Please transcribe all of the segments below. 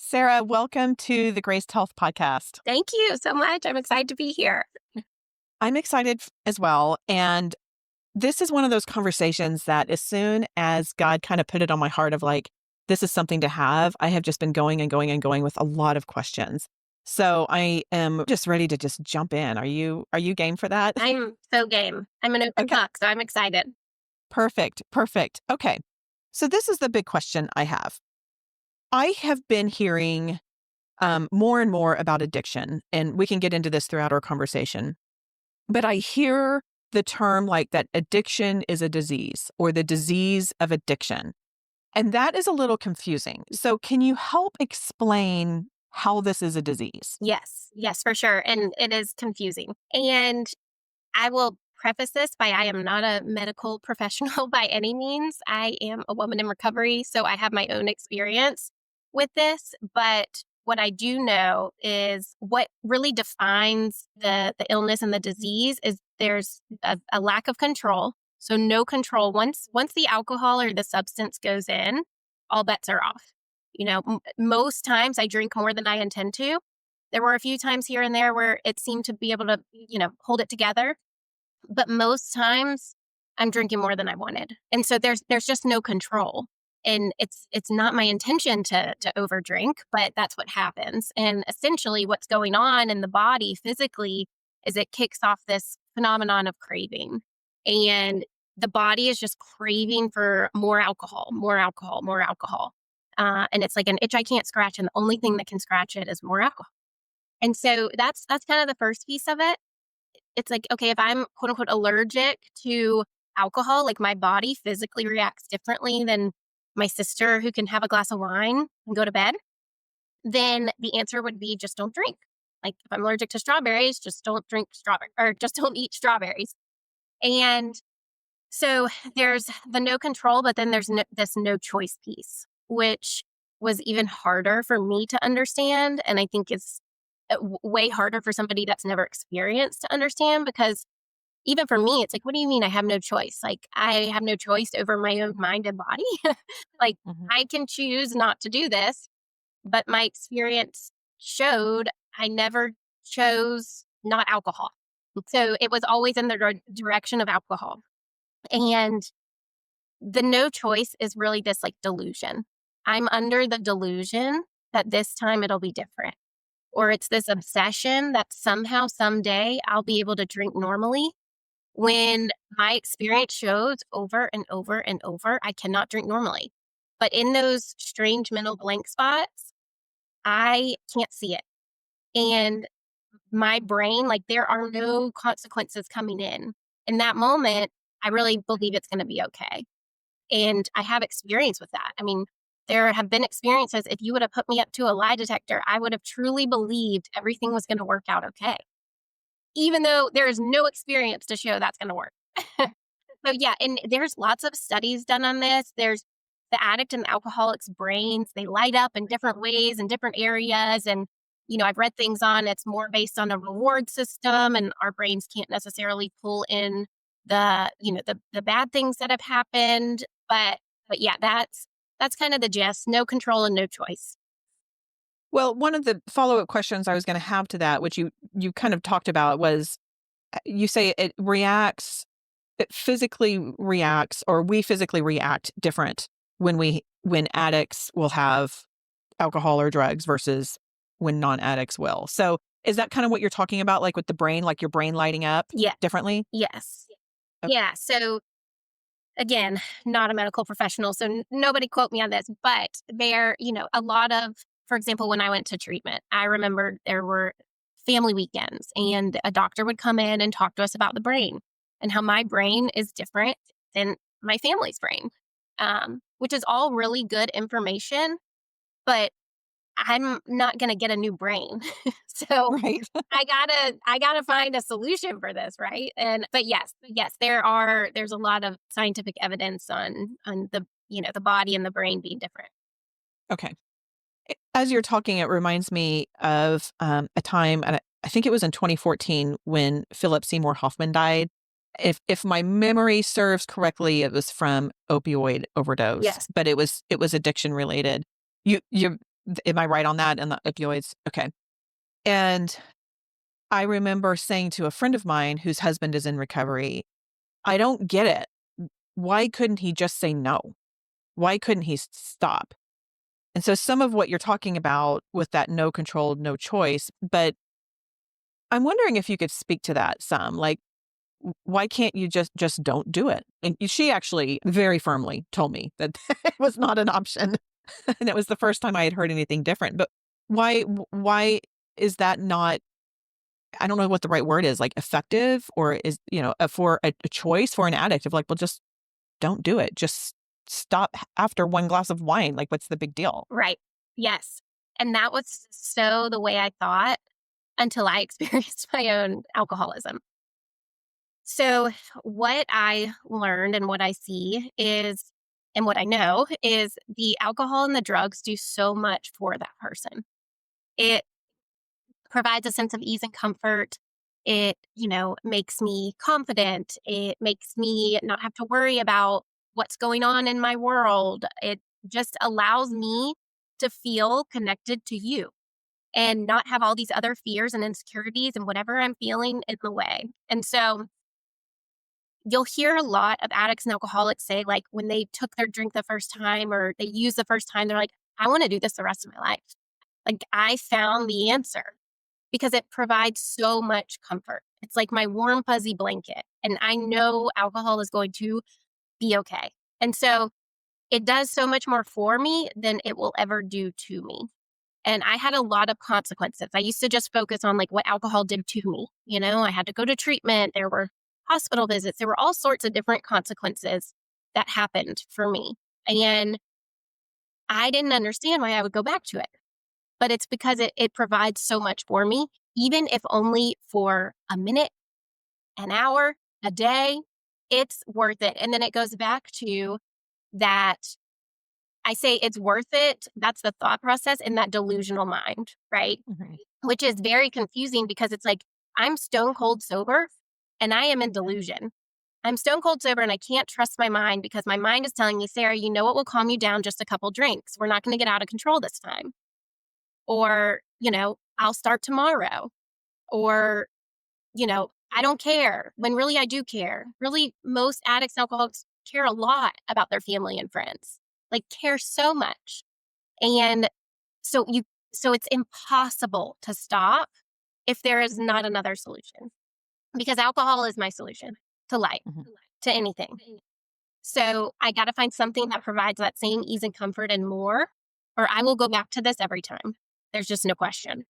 Sarah, welcome to the Graced Health Podcast. Thank you so much. I'm excited to be here. I'm excited as well. And this is one of those conversations that as soon as God kind of put it on my heart of like, this is something to have, I have just been going and going and going with a lot of questions. So I am just ready to just jump in. Are you game for that? I'm so game. I'm an open book, so I'm excited. Perfect. Okay. So this is the big question I have. I have been hearing more and more about addiction, and we can get into this throughout our conversation. But I hear the term like that addiction is a disease or the disease of addiction. And that is a little confusing. So can you help explain how this is a disease? Yes, for sure. And it is confusing. And I will preface this by I am not a medical professional by any means. I am a woman in recovery, so I have my own experience with this. But what I do know is what really defines the illness and the disease is there's a lack of control. So no control. Once the alcohol or the substance goes in, all bets are off. Most times I drink more than I intend to. There were a few times here and there where it seemed to be able to, hold it together. But most times I'm drinking more than I wanted. And so there's just no control. And it's not my intention to overdrink, but that's what happens. And essentially what's going on in the body physically is it kicks off this phenomenon of craving. And the body is just craving for more alcohol. And it's like an itch I can't scratch. And the only thing that can scratch it is more alcohol. And so that's kind of the first piece of it. It's like, okay, if I'm quote unquote allergic to alcohol, like my body physically reacts differently than my sister who can have a glass of wine and go to bed, then the answer would be just don't drink. Like if I'm allergic to strawberries, just don't drink strawberry or just don't eat strawberries. And so there's the no control, but then there's this no choice piece, which was even harder for me to understand. And I think it's way harder for somebody that's never experienced to understand, because even for me, it's like, what do you mean I have no choice? Like I have no choice over my own mind and body. Like I can choose not to do this, but my experience showed I never chose not alcohol. So it was always in the direction of alcohol. And the no choice is really this like delusion. I'm under the delusion that this time it'll be different. Or it's this obsession that somehow, someday I'll be able to drink normally, when my experience shows over and over and over, I cannot drink normally. But in those strange mental blank spots, I can't see it. And my brain, like there are no consequences coming in. In that moment, I really believe it's going to be okay. And I have experience with that. I mean, there have been experiences, if you would have put me up to a lie detector, I would have truly believed everything was going to work out okay, even though there is no experience to show that's going to work. So yeah, and there's lots of studies done on this. There's the addict and alcoholic's brains. They light up in different ways in different areas. And, I've read things on it's more based on a reward system, and our brains can't necessarily pull in the bad things that have happened. But yeah, that's kind of the gist. No control and no choice. Well, one of the follow-up questions I was going to have to that, which you kind of talked about, was you say it physically reacts, or we physically react different when addicts will have alcohol or drugs versus when non-addicts will. So is that kind of what you're talking about, like with the brain, like your brain lighting up differently? Yes. Okay. Yeah. So again, not a medical professional, so nobody quote me on this, but there, a lot of, for example, when I went to treatment, I remember there were family weekends and a doctor would come in and talk to us about the brain and how my brain is different than my family's brain, which is all really good information, but I'm not going to get a new brain. So Right. I gotta find a solution for this. Right. But yes, there's a lot of scientific evidence on the body and the brain being different. Okay. As you're talking, it reminds me of a time, and I think it was in 2014 when Philip Seymour Hoffman died. If my memory serves correctly, it was from opioid overdose. Yes. But it was addiction related. You Am I right on that? And the opioids? Okay. And I remember saying to a friend of mine whose husband is in recovery, I don't get it. Why couldn't he just say no? Why couldn't he stop? And so some of what you're talking about with that no control, no choice, but I'm wondering if you could speak to that some, like, why can't you just don't do it? And she actually very firmly told me that it was not an option. And it was the first time I had heard anything different. But why is that not, I don't know what the right word is, like effective, or is, for a choice for an addict of like, well, just don't do it. Just stop after one glass of wine. Like, what's the big deal? Right. Yes. And that was so the way I thought until I experienced my own alcoholism. So, what I learned and what I see is, and what I know is the alcohol and the drugs do so much for that person. It provides a sense of ease and comfort. It, makes me confident. It makes me not have to worry about what's going on in my world. It just allows me to feel connected to you and not have all these other fears and insecurities and whatever I'm feeling in the way. And so you'll hear a lot of addicts and alcoholics say, like, when they took their drink the first time or they used the first time, they're like, I want to do this the rest of my life. Like, I found the answer because it provides so much comfort. It's like my warm, fuzzy blanket. And I know alcohol is going to be okay. And so it does so much more for me than it will ever do to me. And I had a lot of consequences. I used to just focus on like what alcohol did to me. I had to go to treatment. There were hospital visits. There were all sorts of different consequences that happened for me. And I didn't understand why I would go back to it. But it's because it provides so much for me, even if only for a minute, an hour, a day, it's worth it. And then it goes back to that. I say it's worth it. That's the thought process in that delusional mind, right? Mhm. Which is very confusing because it's like, I'm stone cold sober and I am in delusion. I'm stone cold sober and I can't trust my mind because my mind is telling me, Sarah, you know what will calm you down? Just a couple drinks. We're not going to get out of control this time. Or, I'll start tomorrow. Or, I don't care when really I do care. Really, most addicts and alcoholics care a lot about their family and friends, like care so much. And so so it's impossible to stop if there is not another solution because alcohol is my solution to life, Mhm. to anything. So I got to find something that provides that same ease and comfort and more, or I will go back to this every time. There's just no question.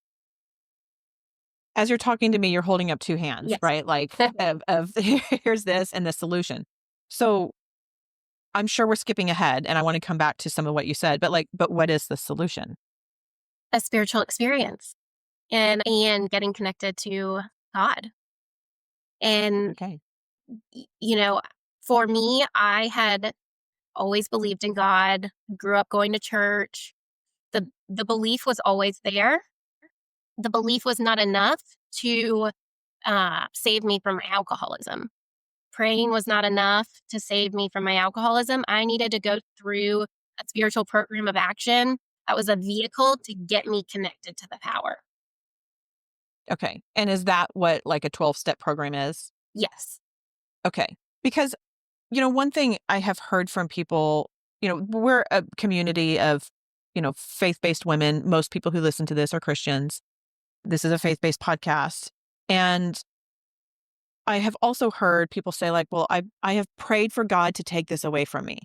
As you're talking to me, you're holding up two hands, Yes. right? Like of here's this and the solution. So I'm sure we're skipping ahead and I want to come back to some of what you said, but what is the solution? A spiritual experience and getting connected to God. And, Okay. you know, for me, I had always believed in God, grew up going to church. The belief was always there. The belief was not enough to save me from my alcoholism. Praying was not enough to save me from my alcoholism. I needed to go through a spiritual program of action that was a vehicle to get me connected to the power. Okay. And is that what like a 12-step program is? Yes. Okay. Because, one thing I have heard from people, we're a community of, faith-based women. Most people who listen to this are Christians. This is a faith-based podcast. And I have also heard people say like, well, I have prayed for God to take this away from me.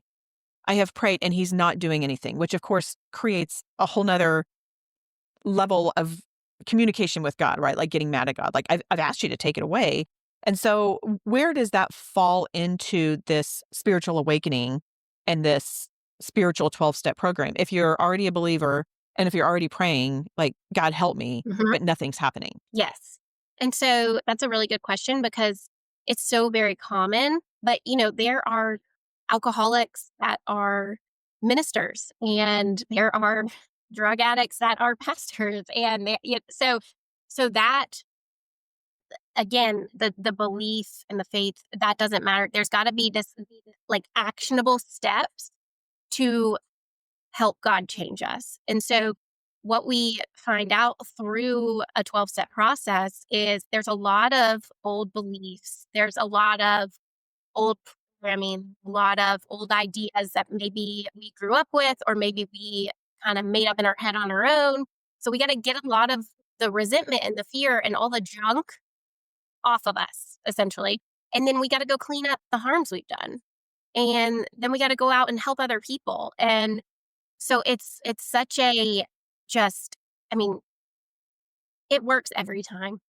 I have prayed and he's not doing anything, which of course creates a whole nother level of communication with God, right? Like getting mad at God. Like I've asked you to take it away. And so where does that fall into this spiritual awakening and this spiritual 12-step program? If you're already a believer and if you're already praying, like, God help me, Mhm. but nothing's happening. Yes. And so that's a really good question because it's so very common. But, there are alcoholics that are ministers and there are drug addicts that are pastors. And so that, again, the belief and the faith, that doesn't matter. There's got to be this like actionable steps to help God change us. And so what we find out through a 12-step process is there's a lot of old beliefs. There's a lot of old programming, a lot of old ideas that maybe we grew up with, or maybe we kind of made up in our head on our own. So we got to get a lot of the resentment and the fear and all the junk off of us, essentially. And then we got to go clean up the harms we've done. And then we got to go out and help other people. And so it's such a just, I mean, it works every time.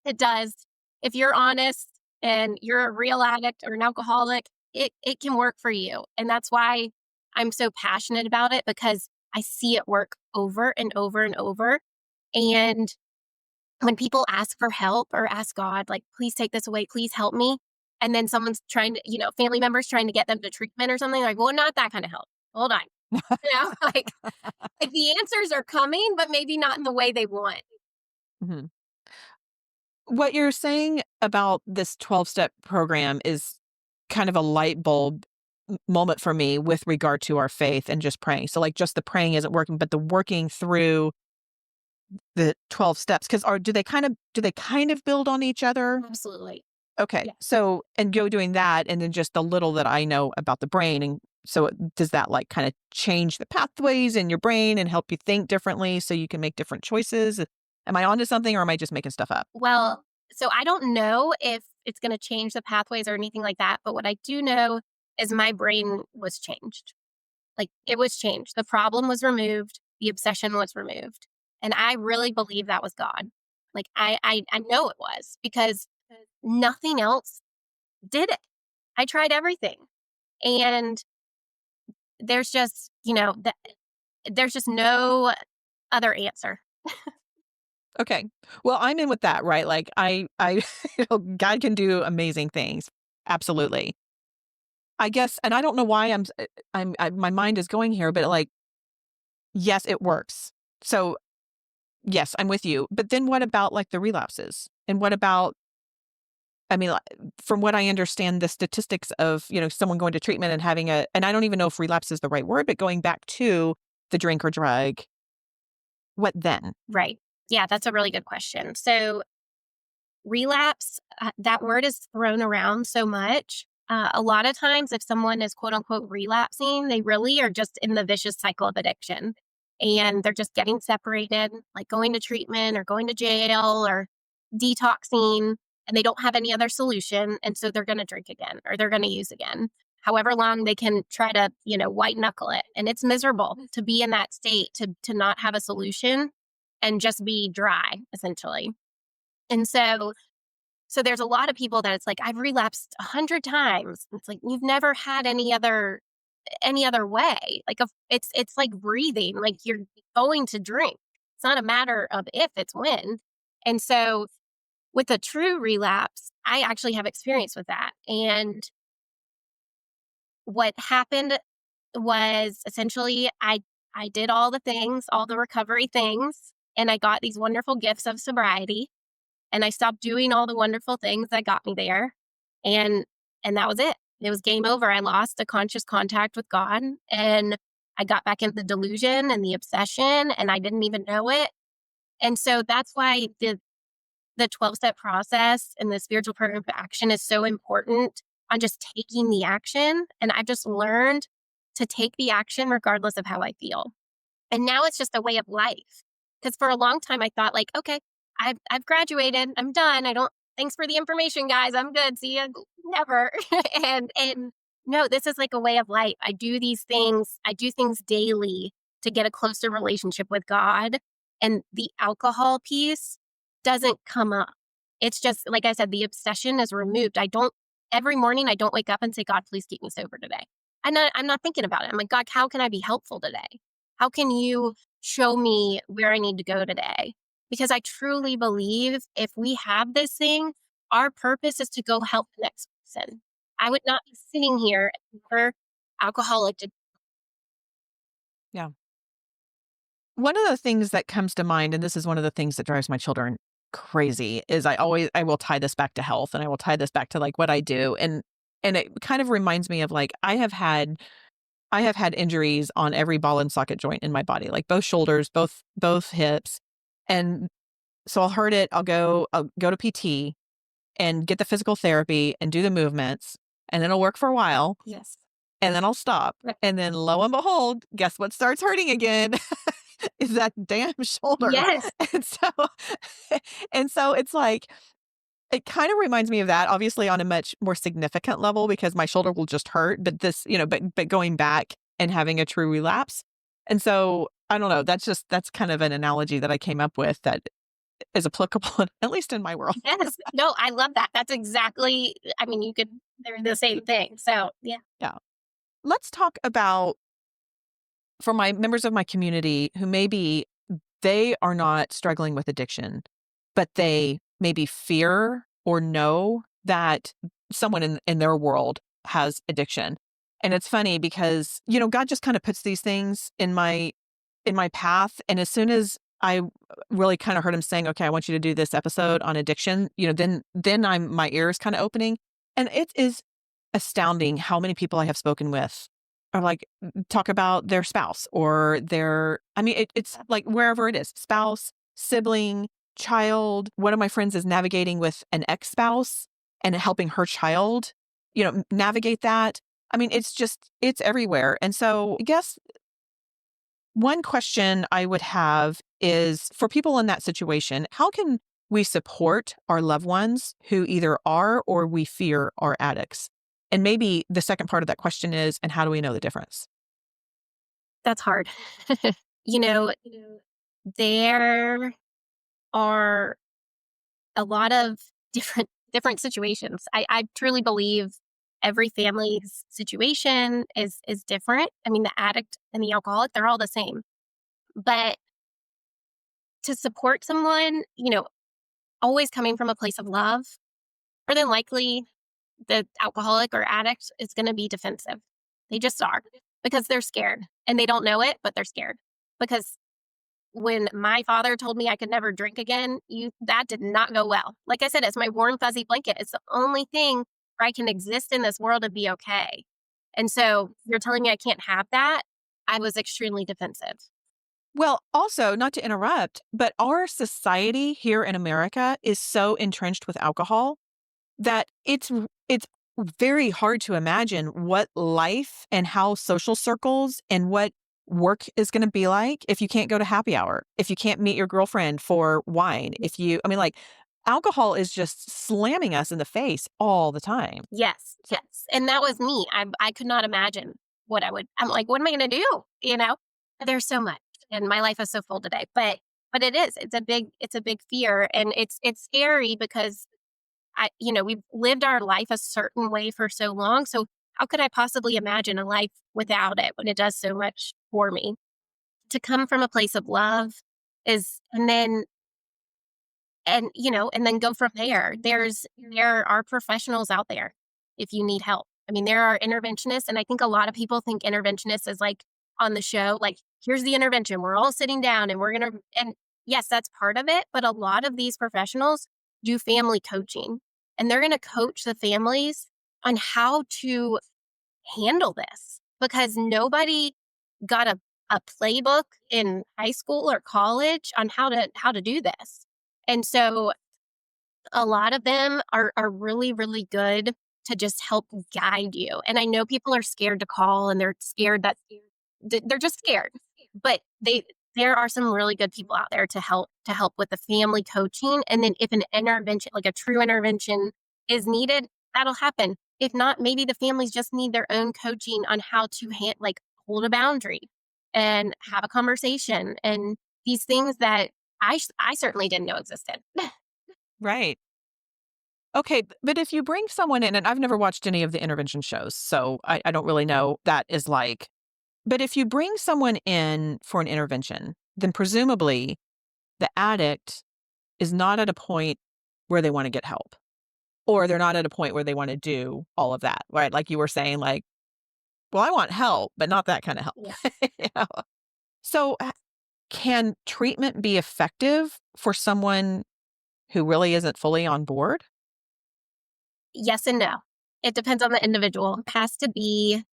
It does. If you're honest and you're a real addict or an alcoholic, it can work for you. And that's why I'm so passionate about it, because I see it work over and over and over. And when people ask for help or ask God, like, please take this away, please help me. And then someone's trying to, family members trying to get them to treatment or something, like, well, not that kind of help. Hold on. Like, the answers are coming, but maybe not in the way they want. Mhm. What you're saying about this 12-step program is kind of a light bulb moment for me with regard to our faith and just praying. So, like, just the praying isn't working, but the working through the 12 steps, 'cause do they kind of build on each other? Absolutely. Okay. Yeah. So, and go doing that, and then just the little that I know about the brain, and so does that, like, kinda change the pathways in your brain and help you think differently so you can make different choices? Am I onto something, or am I just making stuff up? Well, so I don't know if it's going to change the pathways or anything like that. But what I do know is my brain was changed. Like, it was changed. The problem was removed. The obsession was removed. And I really believe that was God. Like, I know it was, because nothing else did it. I tried everything. And there's just, there's just no other answer. Okay. Well, I'm in with that, right? Like, I God can do amazing things. Absolutely. I guess, and I don't know why my mind is going here, but, like, yes, it works. So, yes, I'm with you. But then what about, like, the relapses? And what about, I mean, from what I understand, the statistics of, someone going to treatment and having and I don't even know if relapse is the right word, but going back to the drink or drug, what then? Right. Yeah, that's a really good question. So, relapse, that word is thrown around so much. A lot of times, if someone is quote unquote relapsing, they really are just in the vicious cycle of addiction, and they're just getting separated, like going to treatment or going to jail or detoxing, and they don't have any other solution. And so they're going to drink again, or they're going to use again, however long they can try to, white knuckle it. And it's miserable to be in that state, to not have a solution and just be dry, essentially. And so there's a lot of people that it's like, I've relapsed 100 times. It's like, you've never had any other way. Like, it's like breathing, like you're going to drink. It's not a matter of if, it's when. And so with a true relapse, I actually have experience with that. And what happened was, essentially, I did all the things, all the recovery things, and I got these wonderful gifts of sobriety, and I stopped doing all the wonderful things that got me there. And that was it. It was game over. I lost the conscious contact with God, and I got back into the delusion and the obsession, and I didn't even know it. And so that's why the 12-step process and the spiritual program of action is so important on just taking the action. And I've just learned to take the action regardless of how I feel. And now it's just a way of life. Because for a long time I thought, like, okay, I've graduated, I'm done. I don't thanks for the information, guys. I'm good. See ya never. And no, this is like a way of life. I do these things, I do things daily to get a closer relationship with God. And the alcohol piece doesn't come up. It's just, like I said, the obsession is removed. Every morning I don't wake up and say, God, please keep me sober today. I'm not thinking about it. I'm like, God, how can I be helpful today? How can you show me where I need to go today? Because I truly believe if we have this thing, our purpose is to go help the next person. I would not be sitting here if we were alcoholic. Yeah. One of the things that comes to mind, and this is one of the things that drives my children crazy, is I will tie this back to health, and I will tie this back to, like, what I do. And it kind of reminds me of, like, I have had I have had injuries on every ball and socket joint in my body, like both shoulders, both hips. And so I'll hurt it. I'll go to PT and get the physical therapy and do the movements, and then it'll work for a while, Yes. and then I'll stop. Right. And then lo and behold, guess what starts hurting again? Is that damn shoulder. Yes. And so and so it's like it kind of reminds me of that, obviously on a much more significant level because my shoulder will just hurt, but but going back and having a true relapse. And so I don't know, that's kind of an analogy that I came up with that is applicable at least in my world. Yes. No, I love that. That's exactly, I mean, they're the same thing. So, yeah. Yeah. Let's talk about for my members of my community who maybe they are not struggling with addiction, but they maybe fear or know that someone in their world has addiction. And it's funny because, God just kind of puts these things in my path. And as soon as I really kind of heard him saying, okay, I want you to do this episode on addiction, then my ears kind of opening. And it is astounding how many people I have spoken with are like, talk about their spouse or it's like wherever it is, spouse, sibling, child. One of my friends is navigating with an ex-spouse and helping her child, navigate that. I mean, it's everywhere. And so I guess one question I would have is for people in that situation, how can we support our loved ones who either are or we fear are addicts? And maybe the second part of that question is, and how do we know the difference? That's hard. You know, there are a lot of different situations. I truly believe every family's situation is different. I mean, the addict and the alcoholic, they're all the same. But to support someone, always coming from a place of love, more than likely the alcoholic or addict is going to be defensive. They just are because they're scared and they don't know it, but they're scared. Because when my father told me I could never drink again, that did not go well. Like I said, it's my warm, fuzzy blanket. It's the only thing where I can exist in this world and be okay. And so you're telling me I can't have that? I was extremely defensive. Well, also, not to interrupt, but our society here in America is so entrenched with alcohol that it's very hard to imagine what life and how social circles and what work is going to be like if you can't go to happy hour, if you can't meet your girlfriend for wine, alcohol is just slamming us in the face all the time. Yes, So, yes. And that was me. I could not imagine I'm like, what am I going to do? There's so much and my life is so full today, but it's a big fear and it's scary because we've lived our life a certain way for so long. So how could I possibly imagine a life without it when it does so much for me? To come from a place of love is, and then go from there. There are professionals out there if you need help. I mean, there are interventionists, and I think a lot of people think interventionists is like on the show, like, here's the intervention. We're all sitting down and and yes, that's part of it. But a lot of these professionals do family coaching and they're going to coach the families on how to handle this because nobody got a playbook in high school or college on how to do this. And so a lot of them are really, really good to just help guide you. And I know people are scared to call and they're scared that they're just scared, but there are some really good people out there to help with the family coaching. And then if an intervention, like a true intervention is needed, that'll happen. If not, maybe the families just need their own coaching on how to hold a boundary and have a conversation and these things that I certainly didn't know existed. right. Okay, but if you bring someone in, and I've never watched any of the intervention shows, so I don't really know that is like. But if you bring someone in for an intervention, then presumably the addict is not at a point where they want to get help, or they're not at a point where they want to do all of that, right? Like you were saying, like, well, I want help, but not that kind of help. Yeah. You know? So, can treatment be effective for someone who really isn't fully on board? Yes and no. It depends on the individual. It has to be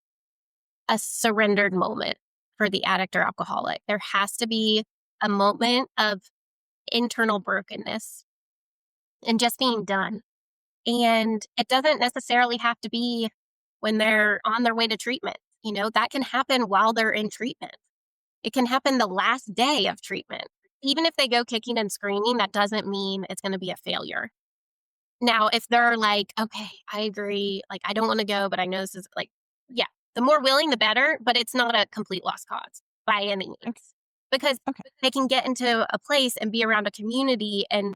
a surrendered moment for the addict or alcoholic. There has to be a moment of internal brokenness and just being done. And it doesn't necessarily have to be when they're on their way to treatment. That can happen while they're in treatment. It can happen the last day of treatment. Even if they go kicking and screaming, that doesn't mean it's going to be a failure. Now, if they're like, okay, I agree, like, I don't want to go, but I know this is like, yeah, the more willing, the better, but it's not a complete lost cause by any means. Okay. Because Okay. they can get into a place and be around a community and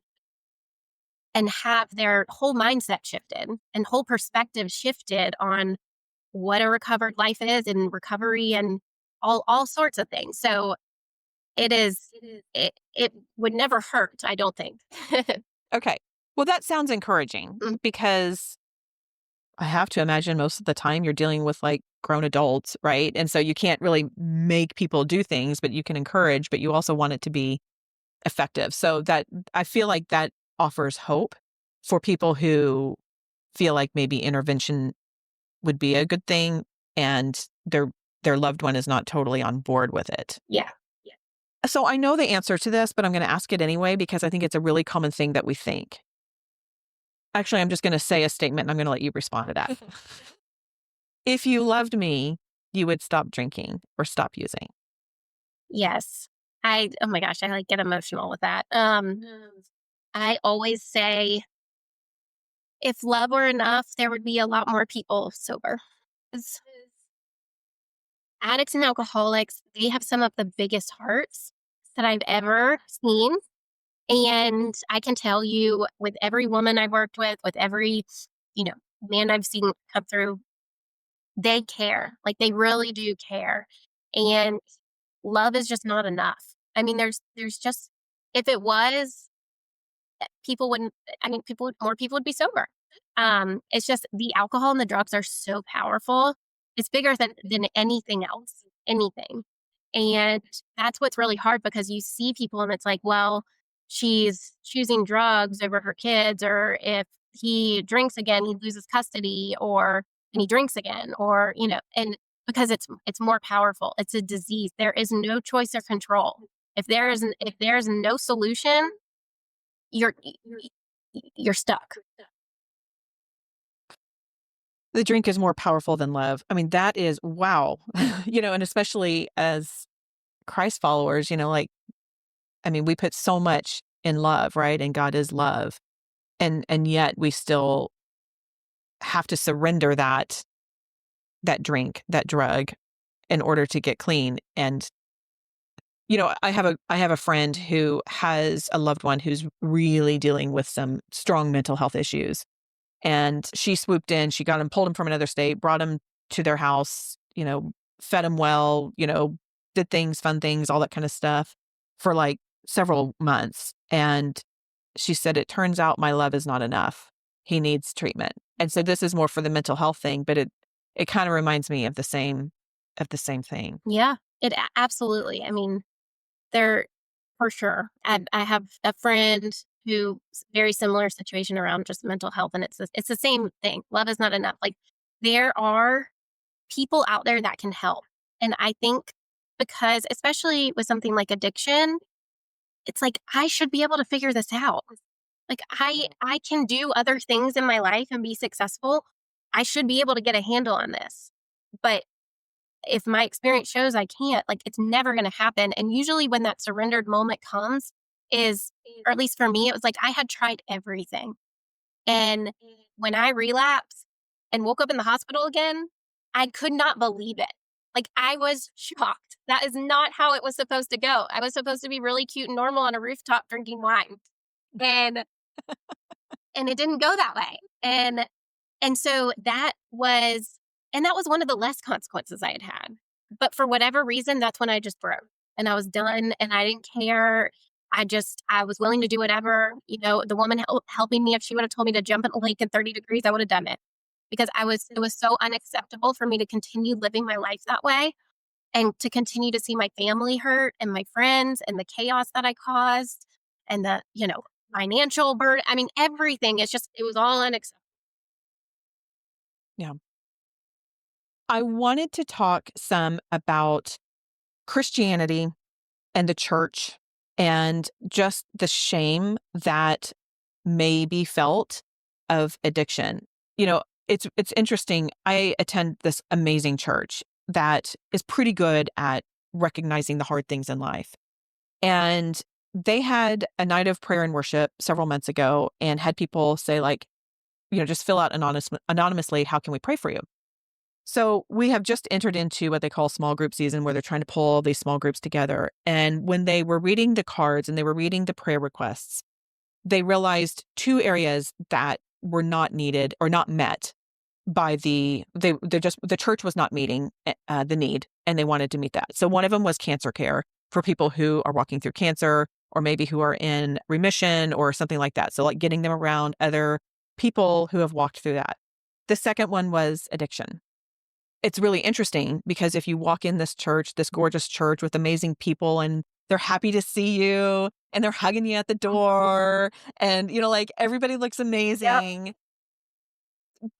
have their whole mindset shifted and whole perspective shifted on what a recovered life is and recovery and all sorts of things. So it would never hurt, I don't think. Okay. Well, that sounds encouraging Mm. because I have to imagine most of the time you're dealing with like grown adults, right? And so you can't really make people do things, but you can encourage, but you also want it to be effective. So that I feel like that offers hope for people who feel like maybe intervention would be a good thing and their loved one is not totally on board with it. Yeah. So I know the answer to this, but I'm going to ask it anyway because I think it's a really common thing that we think. Actually, I'm just going to say a statement and I'm going to let you respond to that. If you loved me, you would stop drinking or stop using. Yes. Oh my gosh, I like get emotional with that. I always say if love were enough, there would be a lot more people sober. 'Cause addicts and alcoholics, they have some of the biggest hearts that I've ever seen. And I can tell you, with every woman I've worked with every, man I've seen come through, they care. Like, they really do care. And love is just not enough. I mean, there's just, if it was, people wouldn't, I mean, more people would be sober. It's just the alcohol and the drugs are so powerful. It's bigger than anything else, anything. And that's what's really hard because you see people and it's like, well, she's choosing drugs over her kids, or if he drinks again, he loses custody, or and he drinks again, or and because it's more powerful. It's a disease. There is no choice or control. If there is no solution, you're you're stuck. The drink is more powerful than love. I mean, that is wow. And especially as Christ followers, like, I mean, we put so much in love, right? And God is love. And yet we still have to surrender that drink, that drug in order to get clean. And I have a friend who has a loved one who's really dealing with some strong mental health issues. And she swooped in, she got him, pulled him from another state, brought him to their house, fed him well, did things, fun things, all that kind of stuff for like several months. And she said, it turns out my love is not enough. He needs treatment. And so this is more for the mental health thing, but it kind of reminds me of the same thing. Yeah, absolutely. I mean, they're for sure. I have a friend who very similar situation around just mental health, and it's the same thing. Love is not enough. Like, there are people out there that can help, and I think because especially with something like addiction, it's like I should be able to figure this out. Like, I can do other things in my life and be successful. I should be able to get a handle on this, but if my experience shows I can't, like, it's never going to happen. And usually when that surrendered moment comes or at least for me, it was like I had tried everything. And when I relapsed and woke up in the hospital again, I could not believe it. Like, I was shocked. That is not how it was supposed to go. I was supposed to be really cute and normal on a rooftop drinking wine. And and it didn't go that way. And so that was one of the less consequences I had had. But for whatever reason, that's when I just broke and I was done and I didn't care. I was willing to do whatever. The woman helping me, if she would have told me to jump in a lake in 30 degrees, I would have done it because it was so unacceptable for me to continue living my life that way and to continue to see my family hurt and my friends and the chaos that I caused and the, financial burden. I mean, everything. It was all unacceptable. Yeah. I wanted to talk some about Christianity and the church and just the shame that may be felt of addiction. It's interesting. I attend this amazing church that is pretty good at recognizing the hard things in life. And they had a night of prayer and worship several months ago and had people say like, just fill out anonymously, how can we pray for you? So we have just entered into what they call small group season, where they're trying to pull these small groups together. And when they were reading the cards and they were reading the prayer requests, they realized two areas that were not needed or not met by the church was not meeting the need, and they wanted to meet that. So one of them was cancer care for people who are walking through cancer or maybe who are in remission or something like that. So like getting them around other people who have walked through that. The second one was addiction. It's really interesting because if you walk in this church, this gorgeous church with amazing people, and they're happy to see you and they're hugging you at the door and like everybody looks Yep. amazing.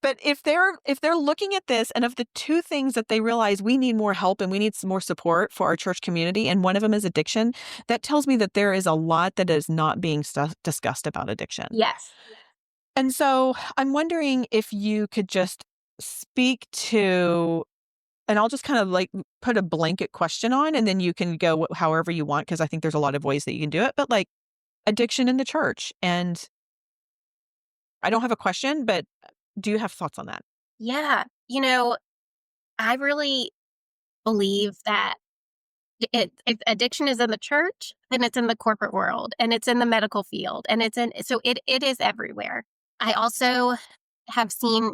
But if they're looking at this, and of the two things that they realize we need more help and we need some more support for our church community, and one of them is addiction, that tells me that there is a lot that is not being discussed about addiction. Yes. And so I'm wondering if you could just speak to, and I'll just kind of like put a blanket question on, and then you can go however you want, because I think there's a lot of ways that you can do it. But like addiction in the church. And I don't have a question, but do you have thoughts on that? Yeah. I really believe that if addiction is in the church, then it's in the corporate world and it's in the medical field and it is everywhere. I also have seen,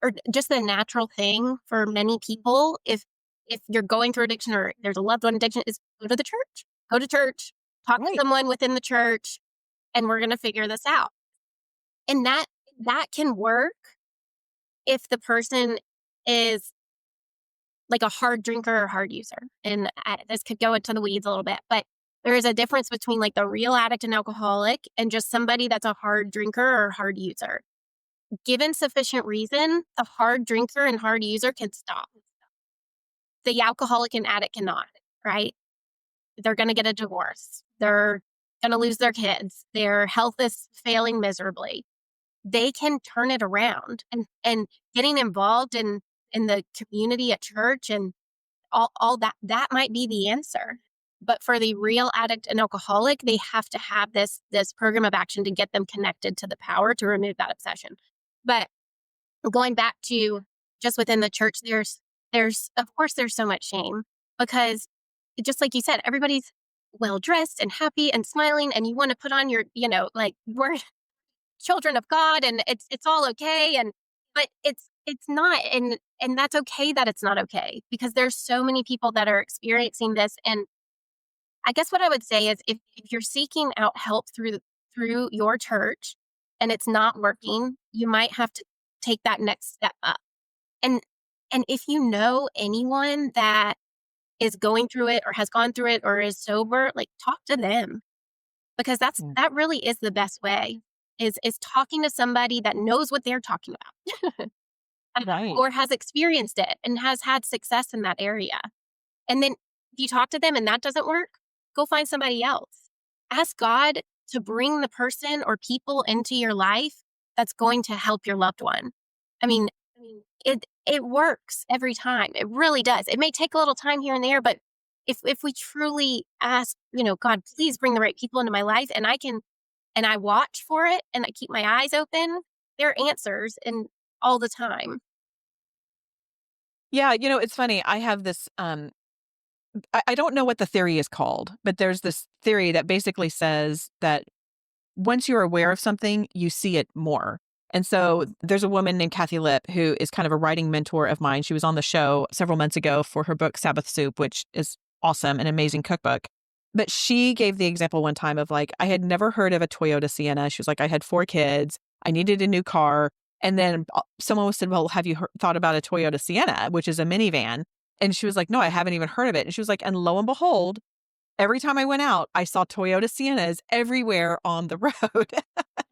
or just the natural thing for many people, if you're going through addiction or there's a loved one addiction, is go to the church. Go to church, talk to Right. someone within the church, and we're going to figure this out. And that can work if the person is like a hard drinker or hard user. And this could go into the weeds a little bit, but there is a difference between like the real addict and alcoholic and just somebody that's a hard drinker or hard user. Given sufficient reason, the hard drinker and hard user can stop. The alcoholic and addict cannot, right? They're going to get a divorce. They're going to lose their kids. Their health is failing miserably. They can turn it around, and getting involved in the community at church and all that might be the answer. But for the real addict and alcoholic, they have to have this program of action to get them connected to the power to remove that obsession. But going back to just within the church, there's of course there's so much shame, because just like you said, everybody's well dressed and happy and smiling, and you want to put on your, like, we're children of God and it's all okay. But it's not, and that's okay that it's not okay, because there's so many people that are experiencing this. And I guess what I would say is, if you're seeking out help through your church and it's not working, you might have to take that next step up. And and if you know anyone that is going through it or has gone through it or is sober, like, talk to them, because Mm. that really is the best way, is talking to somebody that knows what they're talking about. Right. Or has experienced it and has had success in that area. And then if you talk to them and that doesn't work, go find somebody else. Ask God to bring the person or people into your life that's going to help your loved one. I mean, it works every time. It really does. It may take a little time here and there, but if we truly ask, God, please bring the right people into my life, and I watch for it and I keep my eyes open, there are answers and all the time. Yeah, it's funny. I have this I don't know what the theory is called, but there's this theory that basically says that once you're aware of something, you see it more. And so there's a woman named Kathy Lip who is kind of a writing mentor of mine. She was on the show several months ago for her book Sabbath Soup, which is awesome, an amazing cookbook. But she gave the example one time of like, I had never heard of a Toyota Sienna. She was like, I had 4 kids. I needed a new car. And then someone said, well, have you thought about a Toyota Sienna, which is a minivan? And she was like, no, I haven't even heard of it. And she was like, and lo and behold, every time I went out, I saw Toyota Siennas everywhere on the road.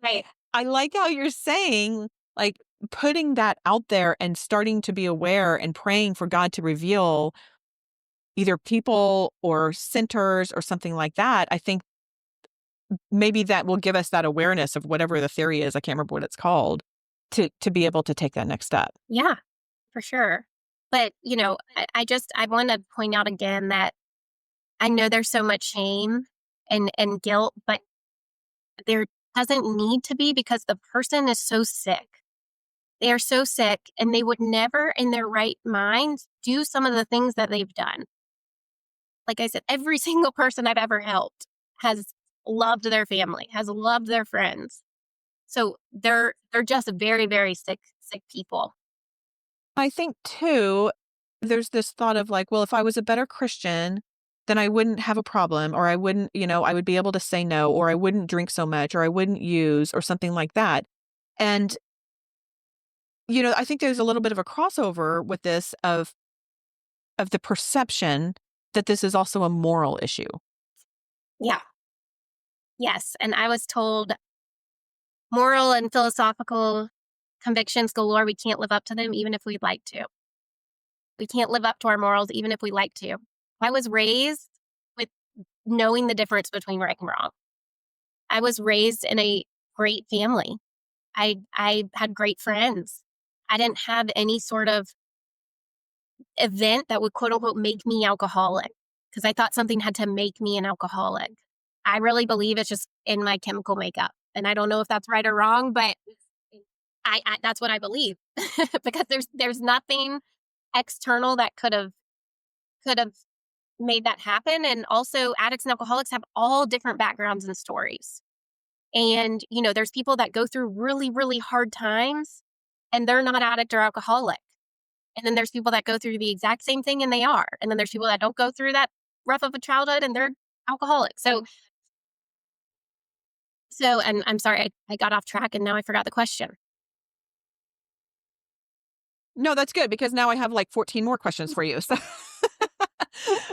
Right. I like how you're saying, like, putting that out there and starting to be aware and praying for God to reveal either people or centers or something like that, I think maybe that will give us that awareness of whatever the theory is, I can't remember what it's called, to be able to take that next step. Yeah, for sure. But, I want to point out again that I know there's so much shame and guilt, but there doesn't need to be because the person is so sick. They are so sick and they would never in their right mind do some of the things that they've done. Like I said, every single person I've ever helped has loved their family, has loved their friends. So they're just very, very sick people. I think too, there's this thought of like, well, if I was a better Christian, then I wouldn't have a problem, or I wouldn't, I would be able to say no, or I wouldn't drink so much, or I wouldn't use, or something like that. And, I think there's a little bit of a crossover with this of the perception that this is also a moral issue. Yeah. Yes. And I was told moral and philosophical convictions galore. We can't live up to them even if we'd like to. We can't live up to our morals even if we like to. I was raised with knowing the difference between right and wrong. I was raised in a great family. I had great friends. I didn't have any sort of event that would quote unquote make me alcoholic because I thought something had to make me an alcoholic. I really believe it's just in my chemical makeup. And I don't know if that's right or wrong, but I that's what I believe because there's nothing external that could have made that happen. And also addicts and alcoholics have all different backgrounds and stories. And, there's people that go through really, really hard times and they're not addict or alcoholic. And then there's people that go through the exact same thing and they are. And then there's people that don't go through that rough of a childhood and they're alcoholic. And I'm sorry, I got off track and now I forgot the question. No, that's good because now I have like 14 more questions for you. So,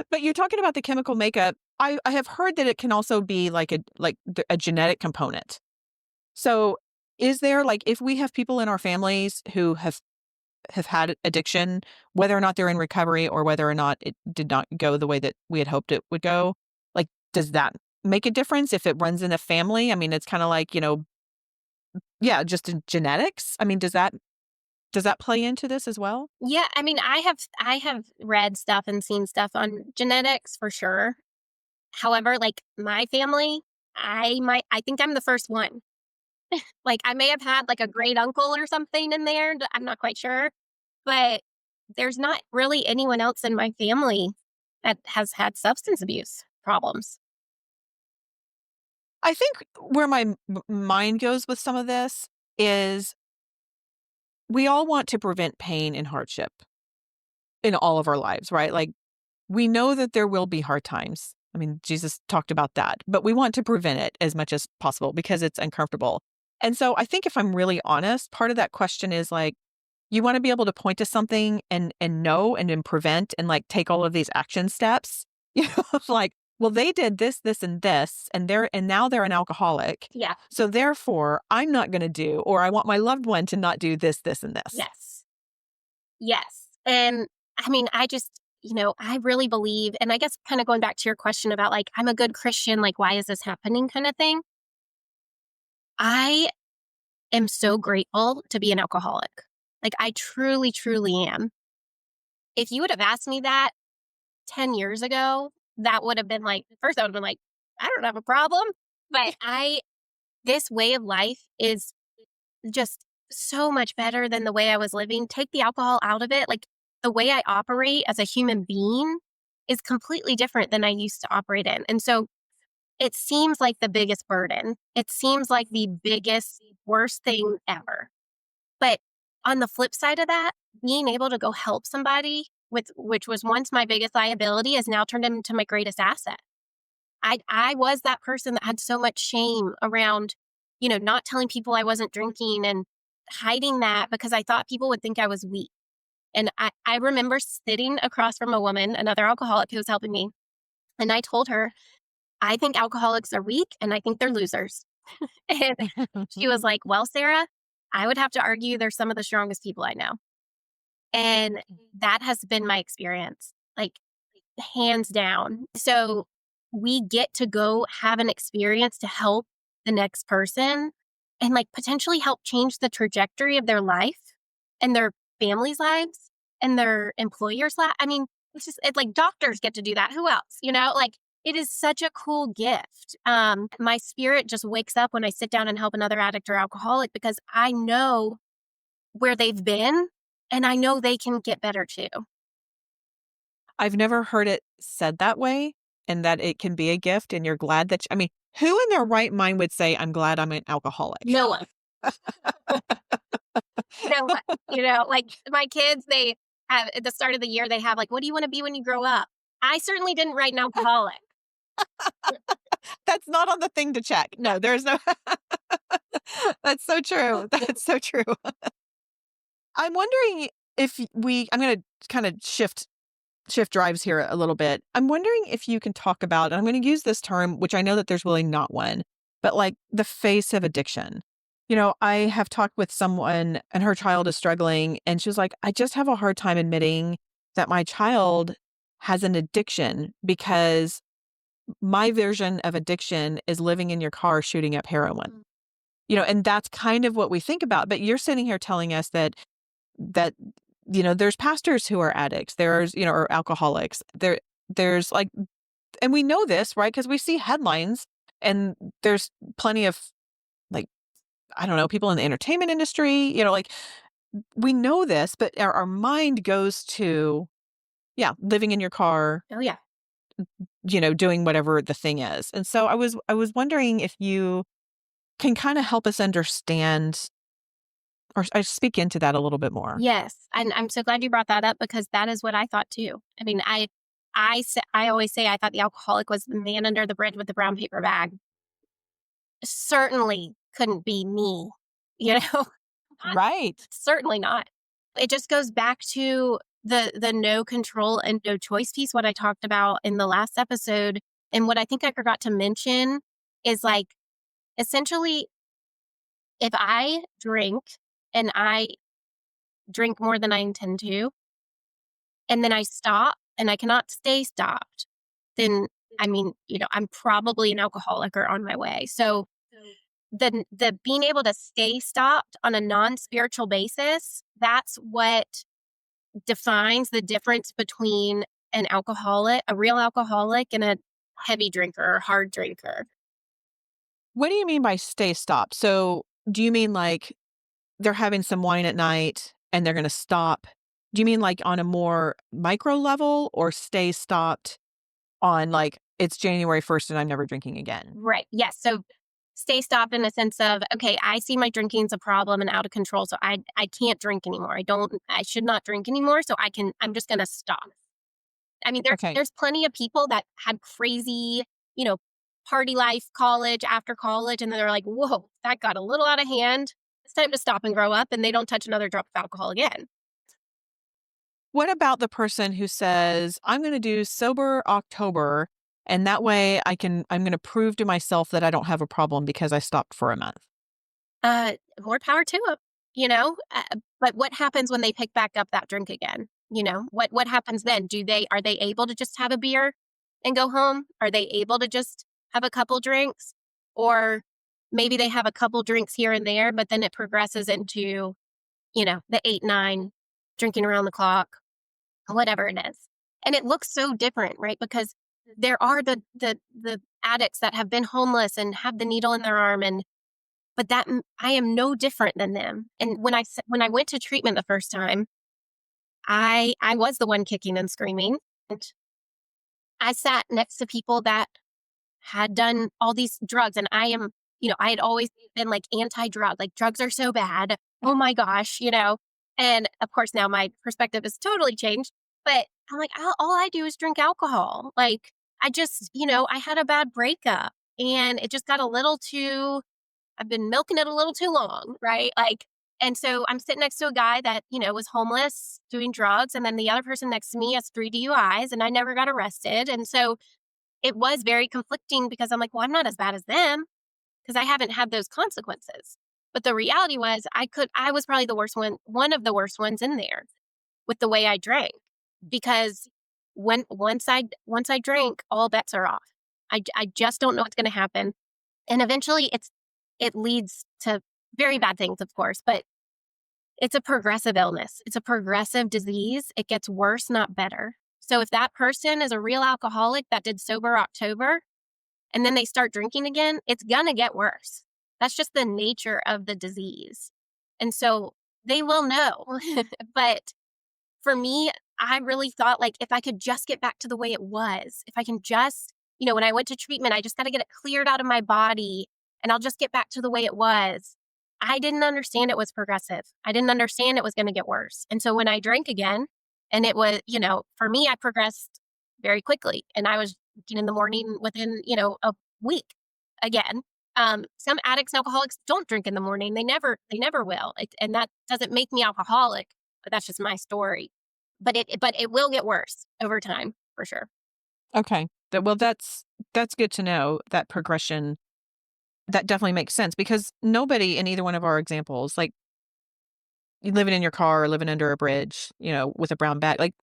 but you're talking about the chemical makeup. I have heard that it can also be like a genetic component. So, is there like if we have people in our families who have had addiction, whether or not they're in recovery or whether or not it did not go the way that we had hoped it would go, like does that make a difference if it runs in a family? I mean, it's kind of like, yeah, just in genetics. I mean, does that play into this as well? Yeah, I mean, I have read stuff and seen stuff on genetics for sure. However, like my family, I think I'm the first one. Like I may have had like a great uncle or something in there. I'm not quite sure, but there's not really anyone else in my family that has had substance abuse problems. I think where my mind goes with some of this is we all want to prevent pain and hardship in all of our lives, right? Like we know that there will be hard times. I mean, Jesus talked about that, but we want to prevent it as much as possible because it's uncomfortable. And so I think if I'm really honest, part of that question is like, you want to be able to point to something and know and then prevent and like take all of these action steps. Like, well, they did this, this, and this, and now they're an alcoholic. Yeah. So therefore, I'm not going to do, or I want my loved one to not do this, this, and this. Yes. Yes. And I mean, I really believe, and I guess kind of going back to your question about like, I'm a good Christian, like, why is this happening kind of thing? I am so grateful to be an alcoholic. Like, I truly, truly am. If you would have asked me that 10 years ago, that would have been like, first I would have been like, I don't have a problem. But this way of life is just so much better than the way I was living. Take the alcohol out of it. Like the way I operate as a human being is completely different than I used to operate in. And so it seems like the biggest burden. It seems like the biggest, worst thing ever. But on the flip side of that, being able to go help somebody with which was once my biggest liability has now turned into my greatest asset. I was that person that had so much shame around, not telling people I wasn't drinking and hiding that because I thought people would think I was weak. And I remember sitting across from a woman, another alcoholic who was helping me. And I told her, I think alcoholics are weak and I think they're losers. And she was like, well, Sarah, I would have to argue they're some of the strongest people I know. And that has been my experience, like hands down. So we get to go have an experience to help the next person and like potentially help change the trajectory of their life and their family's lives and their employers' life. I mean, it's like doctors get to do that. Who else? Like it is such a cool gift. My spirit just wakes up when I sit down and help another addict or alcoholic because I know where they've been and I know they can get better too. I've never heard it said that way and that it can be a gift and you're glad that I mean, who in their right mind would say, "I'm glad I'm an alcoholic?" No one. No one. Like my kids, they have at the start of the year, they have like, what do you want to be when you grow up? I certainly didn't write an alcoholic. That's not on the thing to check. No, there's no That's so true. That's so true. I'm wondering if I'm gonna kind of shift drives here a little bit. I'm wondering if you can talk about, and I'm going to use this term, which I know that there's really not one, but like the face of addiction. I have talked with someone and her child is struggling, and she was like, I just have a hard time admitting that my child has an addiction because my version of addiction is living in your car shooting up heroin. And that's kind of what we think about. But you're sitting here telling us that there's pastors who are addicts, or alcoholics. There's like, and we know this, right? Because we see headlines and there's plenty of like, I don't know, people in the entertainment industry, like we know this, but our mind goes to, yeah, living in your car, Oh yeah. doing whatever the thing is. And so I was wondering if you can kind of help us understand or speak into that a little bit more. Yes. And I'm so glad you brought that up because that is what I thought too. I mean, I always say I thought the alcoholic was the man under the bridge with the brown paper bag. Certainly couldn't be me, you know? Right. Certainly not. It just goes back to the no control and no choice piece, what I talked about in the last episode. And what I think I forgot to mention is like, essentially, if I drink and I drink more than I intend to, and then I stop and I cannot stay stopped, then I mean, I'm probably an alcoholic or on my way. So the being able to stay stopped on a non-spiritual basis, that's what defines the difference between an alcoholic, a real alcoholic, and a heavy drinker or hard drinker. What do you mean by stay stopped? So do you mean like they're having some wine at night and they're going to stop? Do you mean like on a more micro level or stay stopped on like it's January 1st and I'm never drinking again? Right. Yes. So stay stopped in the sense of, okay, I see my drinking's a problem and out of control. So I can't drink anymore. I should not drink anymore. So I'm just going to stop. I mean, Okay. there's plenty of people that had crazy, you know, party life, college, after college. And then they're like, whoa, that got a little out of hand. It's time to stop and grow up. And they don't touch another drop of alcohol again. What about the person who says, I'm going to do sober October and that way I'm going to prove to myself that I don't have a problem because I stopped for a month? More power to them, but what happens when they pick back up that drink again? What happens then? Are they able to just have a beer and go home? Are they able to just have a couple drinks? Or maybe they have a couple drinks here and there, but then it progresses into, the 8, 9, drinking around the clock, whatever it is. And it looks so different, right? Because there are the addicts that have been homeless and have the needle in their arm, but that I am no different than them. And when I went to treatment the first time, I was the one kicking and screaming. And I sat next to people that had done all these drugs, and I had always been like anti-drug, like drugs are so bad. Oh my gosh, And of course now my perspective has totally changed, but I'm like, all I do is drink alcohol. Like I just, I had a bad breakup and it just got a little too, I've been milking it a little too long, right? Like, and so I'm sitting next to a guy that, was homeless, doing drugs. And then the other person next to me has 3 DUIs and I never got arrested. And so it was very conflicting because I'm like, well, I'm not as bad as them because I haven't had those consequences. But the reality was I was probably one of the worst ones in there with the way I drank because once I drink, all bets are off. I just don't know what's going to happen. And eventually it leads to very bad things, of course, but it's a progressive illness. It's a progressive disease. It gets worse, not better. So if that person is a real alcoholic that did sober October and then they start drinking again, it's going to get worse. That's just the nature of the disease. And so they will know. But for me, I really thought like if I could just get back to the way it was, if I can just, when I went to treatment, I just got to get it cleared out of my body and I'll just get back to the way it was. I didn't understand it was progressive. I didn't understand it was going to get worse. And so when I drank again, and it was, for me, I progressed very quickly and I was drinking in the morning within, a week again. Some addicts and alcoholics don't drink in the morning. They never will. And that doesn't make me alcoholic, but that's just my story. But it will get worse over time for sure. Okay. Well, that's good to know that progression. That definitely makes sense because nobody in either one of our examples, like you living in your car or living under a bridge, with a brown bag, like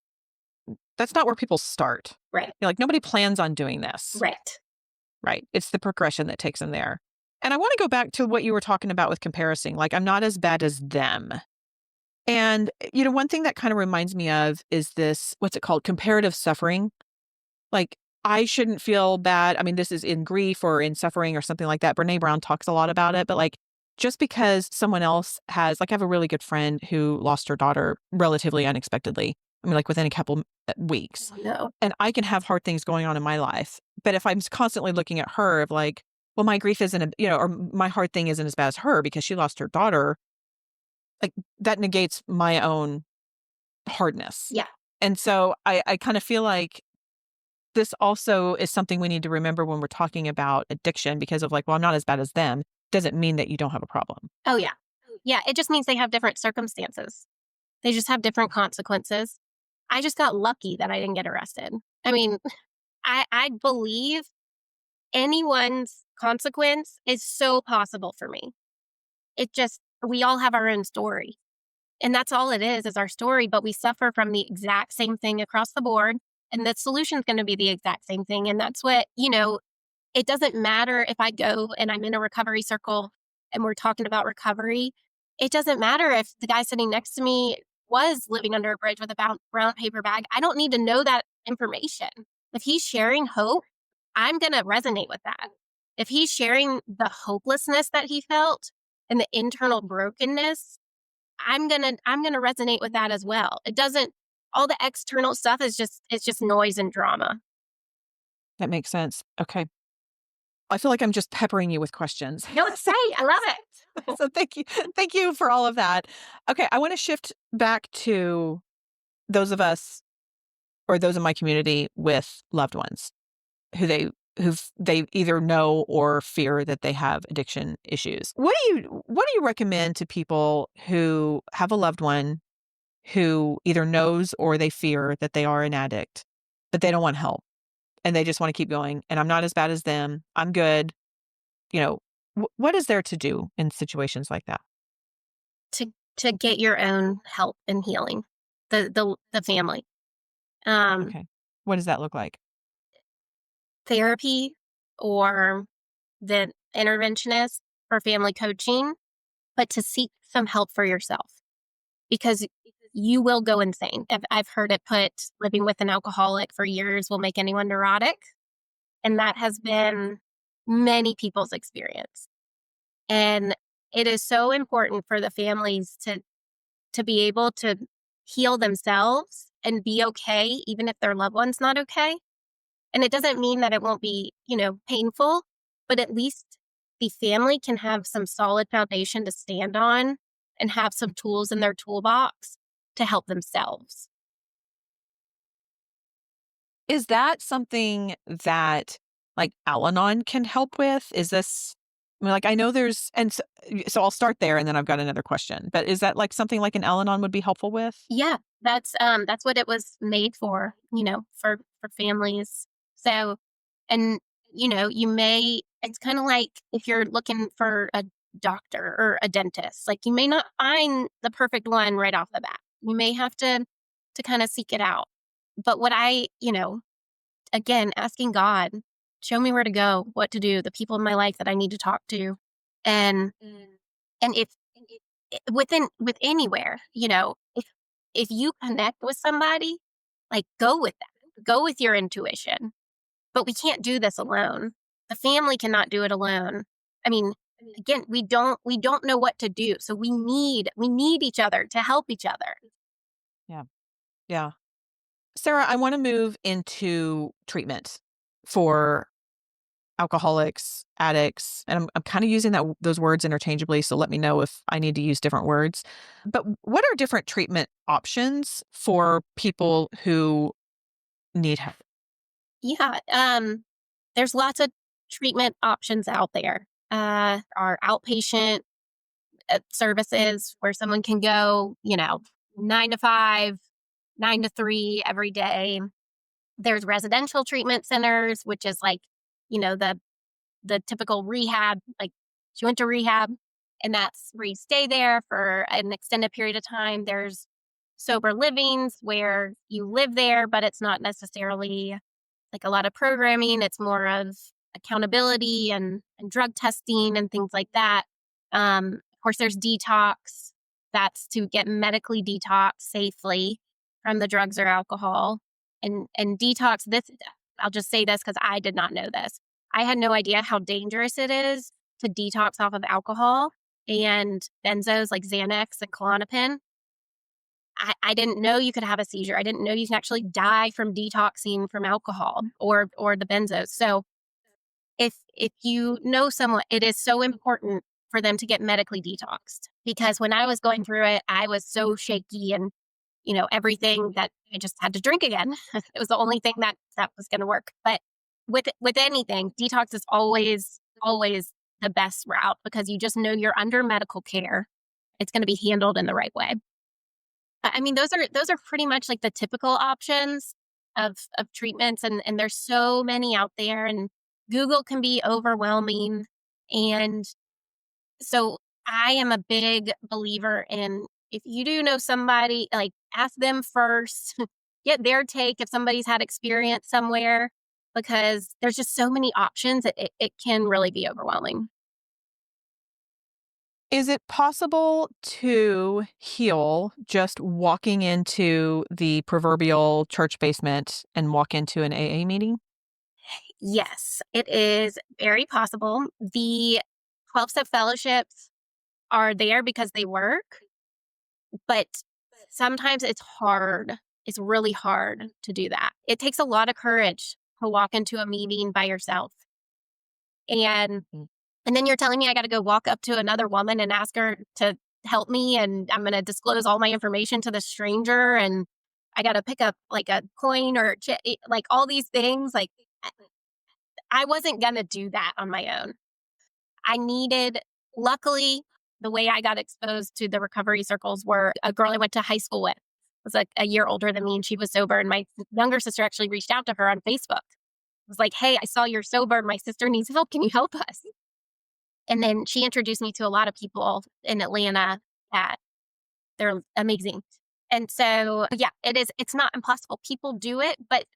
that's not where people start. Right. Like nobody plans on doing this. Right. Right. It's the progression that takes them there. And I want to go back to what you were talking about with comparison. Like I'm not as bad as them. And, one thing that kind of reminds me of is this, what's it called? Comparative suffering. Like I shouldn't feel bad. I mean, this is in grief or in suffering or something like that. Brene Brown talks a lot about it, but like just because someone else has, like I have a really good friend who lost her daughter relatively unexpectedly. I mean, like within a couple weeks. Oh, no. And I can have hard things going on in my life. But if I'm constantly looking at her of like, well, my grief isn't, or my hard thing isn't as bad as her because she lost her daughter, like that negates my own hardness. Yeah. And so I kind of feel like this also is something we need to remember when we're talking about addiction because of like, well, I'm not as bad as them. Doesn't mean that you don't have a problem. Oh, yeah. Yeah. It just means they have different circumstances. They just have different consequences. I just got lucky that I didn't get arrested. I mean, I believe anyone's consequence is so possible for me. We all have our own story. And that's all it is our story, but we suffer from the exact same thing across the board. And the solution is going to be the exact same thing. And that's what, it doesn't matter if I go and I'm in a recovery circle and we're talking about recovery. It doesn't matter if the guy sitting next to me was living under a bridge with a brown paper bag. I don't need to know that information. If he's sharing hope, I'm going to resonate with that. If he's sharing the hopelessness that he felt and the internal brokenness, I'm going to resonate with that as well. It doesn't, all the external stuff is just noise and drama. That makes sense. Okay. I feel like I'm just peppering you with questions. No, it's great. I love it. So thank you. Thank you for all of that. Okay. I want to shift back to those of us or those in my community with loved ones who they either know or fear that they have addiction issues. What do you recommend to people who have a loved one who either knows or they fear that they are an addict, but they don't want help and they just want to keep going and I'm not as bad as them. I'm good. What is there to do in situations like that? To get your own help and healing, the family. Okay. What does that look like? Therapy or the interventionist for family coaching, but to seek some help for yourself because you will go insane. I've heard it put, living with an alcoholic for years will make anyone neurotic. And that has been many people's experience. And it is so important for the families to be able to heal themselves and be okay, even if their loved one's not okay. And it doesn't mean that it won't be, painful, but at least the family can have some solid foundation to stand on and have some tools in their toolbox to help themselves. Is that something that like Al-Anon can help with? Is this, I mean, like I know there's, and so I'll start there and then I've got another question, but is that like something like an Al-Anon would be helpful with? Yeah, that's what it was made for, for families. So, and it's kind of like if you're looking for a doctor or a dentist. Like, you may not find the perfect one right off the bat. You may have to kind of seek it out. But what again, asking God, show me where to go, what to do, the people in my life that I need to talk to. And and if with anywhere, if you connect with somebody, like, go with that. Go with your intuition. But we can't do this alone. The family cannot do it alone. I mean, again, we don't know what to do. So we need each other to help each other. Yeah. Yeah. Sarah, I want to move into treatment for alcoholics, addicts, and I'm kind of using those words interchangeably. So let me know if I need to use different words. But what are different treatment options for people who need help? Yeah. There's lots of treatment options out there. Our outpatient services where someone can go, 9 to 5, 9 to 3 every day. There's residential treatment centers, which is like, the typical rehab. Like, she went to rehab, and that's where you stay there for an extended period of time. There's sober livings where you live there, but it's not necessarily like a lot of programming. It's more of accountability and drug testing and things like that. Of course, there's detox. That's to get medically detoxed safely from the drugs or alcohol. And detox, this, I'll just say this because I did not know this. I had no idea how dangerous it is to detox off of alcohol and benzos like Xanax and Klonopin. I didn't know you could have a seizure. I didn't know you can actually die from detoxing from alcohol or the benzos. So if you know someone, it is so important for them to get medically detoxed, because when I was going through it, I was so shaky and everything that I just had to drink again. It was the only thing that was going to work. But with anything, detox is always the best route, because you just know you're under medical care. It's going to be handled in the right way. I mean, those are pretty much like the typical options of treatments, and there's so many out there, and Google can be overwhelming. And so I am a big believer in, if you do know somebody, like, ask them first, get their take if somebody's had experience somewhere, because there's just so many options that it can really be overwhelming. Is it possible to heal just walking into the proverbial church basement and walk into an AA meeting? Yes, it is very possible. The 12-step fellowships are there because they work, but sometimes it's hard. It's really hard to do that. It takes a lot of courage to walk into a meeting by yourself. And Mm. and then you're telling me I got to go walk up to another woman and ask her to help me, and I'm going to disclose all my information to the stranger, and I got to pick up like a coin or like all these things. Like, I wasn't going to do that on my own. I needed, luckily, the way I got exposed to the recovery circles were a girl I went to high school with was like a year older than me, and she was sober. And my younger sister actually reached out to her on Facebook. Was like, "Hey, I saw you're sober. My sister needs help. Can you help us?" And then she introduced me to a lot of people in Atlanta that they're amazing. And so, yeah, it's not impossible. People do it, but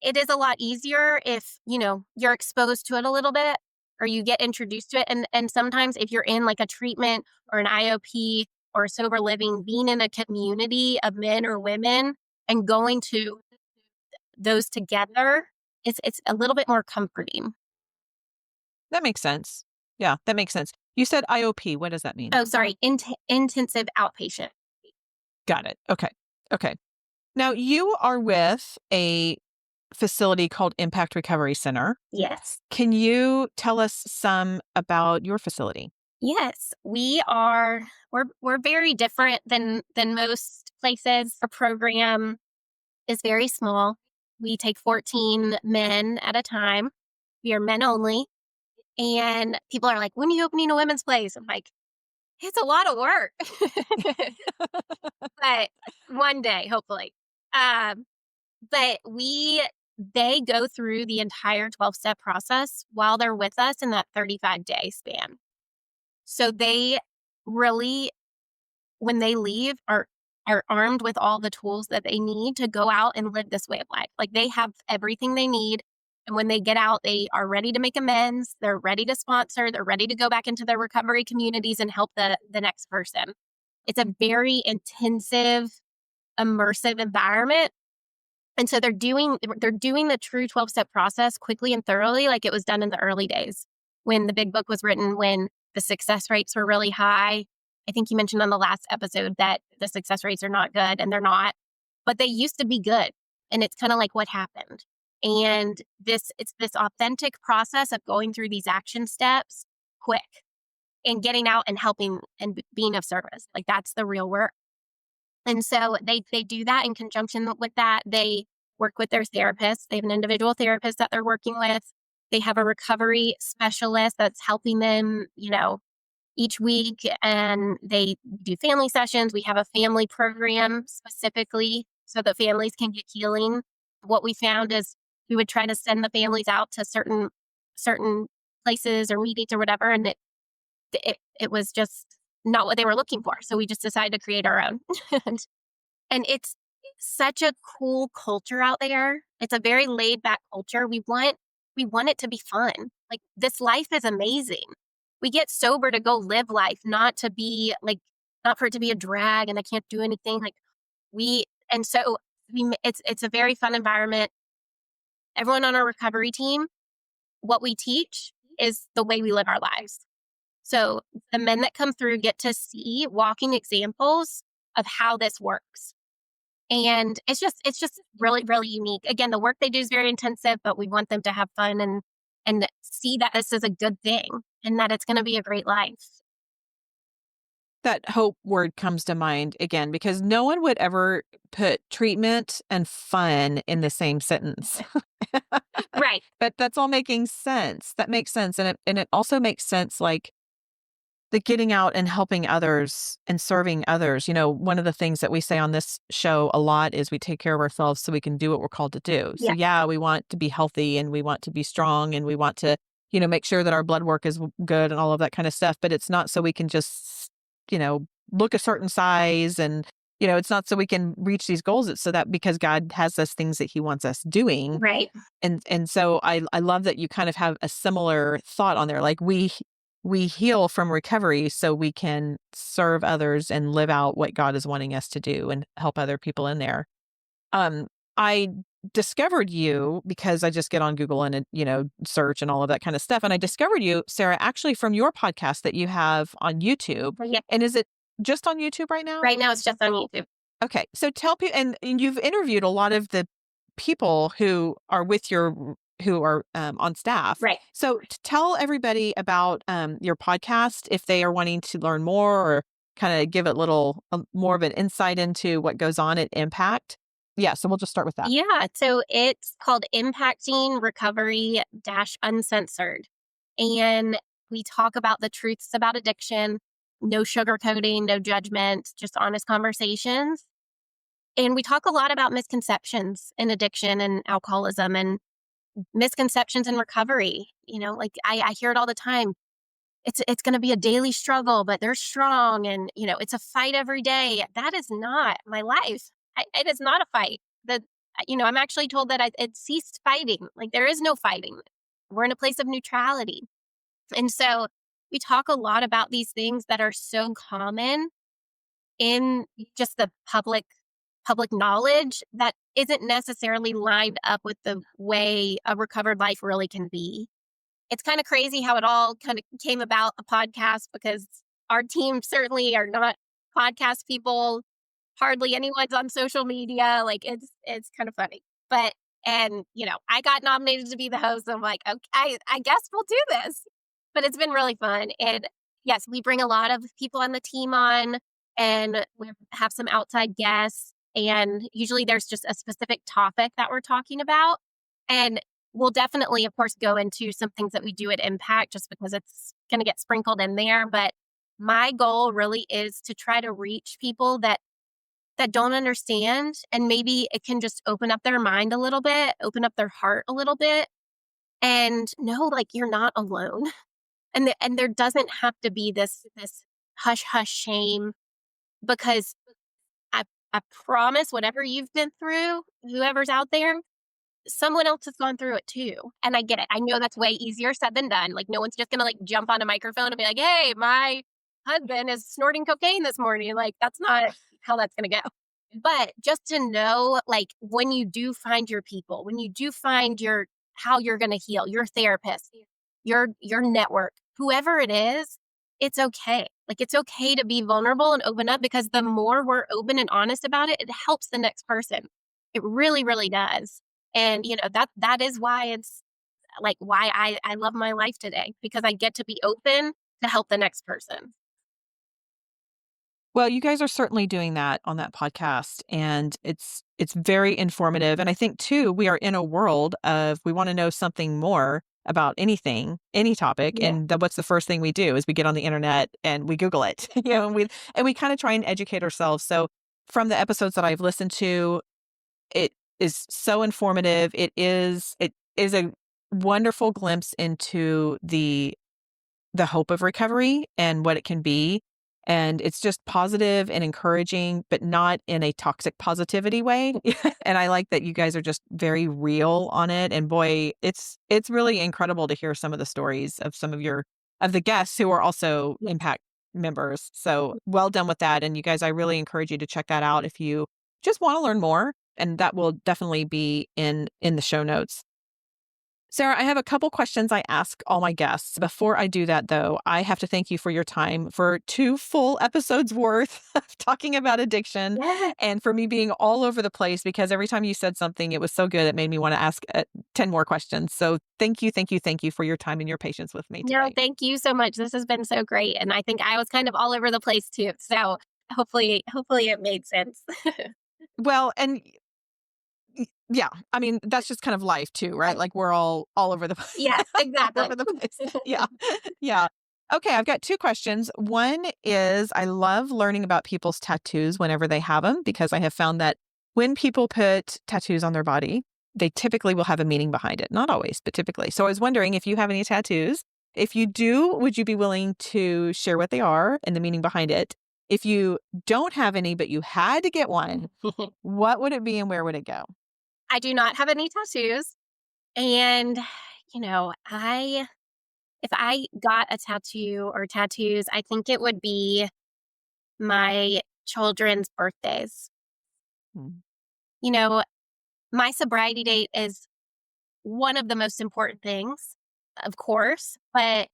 it is a lot easier if, you're exposed to it a little bit, or you get introduced to it. And sometimes if you're in like a treatment or an IOP or sober living, being in a community of men or women and going to those together, it's a little bit more comforting. That makes sense. Yeah, that makes sense. You said IOP. What does that mean? Oh, sorry, intensive outpatient. Got it. Okay. Okay. Now you are with a facility called Impact Recovery Center. Yes. Can you tell us some about your facility? Yes, we're very different than most places. Our program is very small. We take 14 men at a time. We are men only. And people are like, "When are you opening a women's place?" I'm like, "It's a lot of work." But one day, hopefully. Um, but they go through the entire 12-step process while they're with us in that 35-day span. So they really, when they leave, are armed with all the tools that they need to go out and live this way of life. Like they have everything they need. And when they get out, they are ready to make amends. They're ready to sponsor. They're ready to go back into their recovery communities and help the next person. It's a very intensive, immersive environment. And so they're doing the true 12-step process quickly and thoroughly, like it was done in the early days when the big book was written, when the success rates were really high. I think you mentioned on the last episode that the success rates are not good, and they're not, but they used to be good. And it's kind of like what happened. And it's this authentic process of going through these action steps quick and getting out and helping and being of service. Like that's the real work. And so they do that in conjunction with that. They work with their therapists. They have an individual therapist that they're working with. They have a recovery specialist that's helping them, each week. And they do family sessions. We have a family program specifically so that families can get healing. What we found is we would try to send the families out to certain places or meetings or whatever, and it was just not what they were looking for. So we just decided to create our own. and it's such a cool culture out there. It's a very laid back culture. We want it to be fun. Like this life is amazing. We get sober to go live life, not for it to be a drag and I can't do anything. It's a very fun environment. Everyone on our recovery team, what we teach is the way we live our lives. So the men that come through get to see walking examples of how this works. And it's just really, really unique. Again, the work they do is very intensive, but we want them to have fun and see that this is a good thing and that it's going to be a great life. That hope word comes to mind again, because no one would ever put treatment and fun in the same sentence. Right. But that's all making sense. That makes sense. And it also makes sense, like the getting out and helping others and serving others. One of the things that we say on this show a lot is we take care of ourselves so we can do what we're called to do. So yeah, we want to be healthy and we want to be strong and we want to, make sure that our blood work is good and all of that kind of stuff. But it's not so we can just, look a certain size and, it's not so we can reach these goals. It's so that because God has us things that he wants us doing. Right. And so I love that you kind of have a similar thought on there. Like we heal from recovery so we can serve others and live out what God is wanting us to do and help other people in there. I discovered you because I just get on Google and, search and all of that kind of stuff. And I discovered you, Sarah, actually from your podcast that you have on YouTube. Yeah. And is it just on YouTube right now? Right now it's just on YouTube. Okay. So tell people, and you've interviewed a lot of the people who are on staff. Right. So tell everybody about your podcast if they are wanting to learn more or kind of give it more of an insight into what goes on at Impact. Yeah. So we'll just start with that. Yeah. So it's called Impacting Recovery Uncensored. And we talk about the truths about addiction, no sugarcoating, no judgment, just honest conversations. And we talk a lot about misconceptions in addiction and alcoholism and misconceptions in recovery. I hear it all the time. It's going to be a daily struggle, but they're strong. And, it's a fight every day. That is not my life. It is not a fight. I'm actually told that it ceased fighting. Like there is no fighting. We're in a place of neutrality. And so we talk a lot about these things that are so common in just the public knowledge that isn't necessarily lined up with the way a recovered life really can be. It's kind of crazy how it all kind of came about a podcast because our team certainly are not podcast people. Hardly anyone's on social media. Like it's kind of funny. But, I got nominated to be the host. I'm like, okay, I guess we'll do this. But it's been really fun. And yes, we bring a lot of people on the team on and we have some outside guests. And usually there's just a specific topic that we're talking about. And we'll definitely, of course, go into some things that we do at Impact just because it's going to get sprinkled in there. But my goal really is to try to reach people that don't understand. And maybe it can just open up their mind a little bit, open up their heart a little bit and know like you're not alone. And there doesn't have to be this hush hush shame, because I I promise whatever you've been through, whoever's out there, someone else has gone through it too. And I get it. I know that's way easier said than done. Like, no one's just gonna like jump on a microphone and be like, "Hey, my husband is snorting cocaine this morning." Like, that's not how that's gonna go. But just to know, like, when you do find your people, when you do find your how you're gonna heal, your therapist, your network, whoever it is, it's okay. Like, it's okay to be vulnerable and open up, because the more we're open and honest about it, it helps the next person. It really, really does. And, that is why it's like why I love my life today, because I get to be open to help the next person. Well, you guys are certainly doing that on that podcast, and it's very informative. And I think too, we are in a world of we want to know something more about anything, any topic, Yeah. and what's the first thing we do is we get on the internet and we Google it, and we kind of try and educate ourselves. So from the episodes that I've listened to, it is so informative. It is a wonderful glimpse into the hope of recovery and what it can be. And it's just positive and encouraging, but not in a toxic positivity way. And I like that you guys are just very real on it. And boy, it's really incredible to hear some of the stories of some of the guests who are also Impact members. So well done with that. And you guys, I really encourage you to check that out if you just want to learn more. And that will definitely be in the show notes. Sarah, I have a couple questions I ask all my guests. Before I do that, though, I have to thank you for your time for 2 full episodes worth of talking about addiction Yeah. and for me being all over the place because every time you said something, it was so good, it made me want to ask 10 more questions. So thank you, thank you, thank you for your time and your patience with me No, today. thank you so much. This has been so great. And I think I was kind of all over the place too. So hopefully it made sense. Well, and yeah, I mean, that's just kind of life too, right? Right. Like we're all over the Yes, all exactly. over the place. Yeah. Yeah. Okay, I've got 2 questions. One is I love learning about people's tattoos whenever they have them because I have found that when people put tattoos on their body, they typically will have a meaning behind it. Not always, but typically. So I was wondering if you have any tattoos. If you do, would you be willing to share what they are and the meaning behind it? If you don't have any, but you had to get one, what would it be and where would it go? I do not have any tattoos. And, I if I got a tattoo or tattoos, I think it would be my children's birthdays. Mm. You know, my sobriety date is one of the most important things, of course, but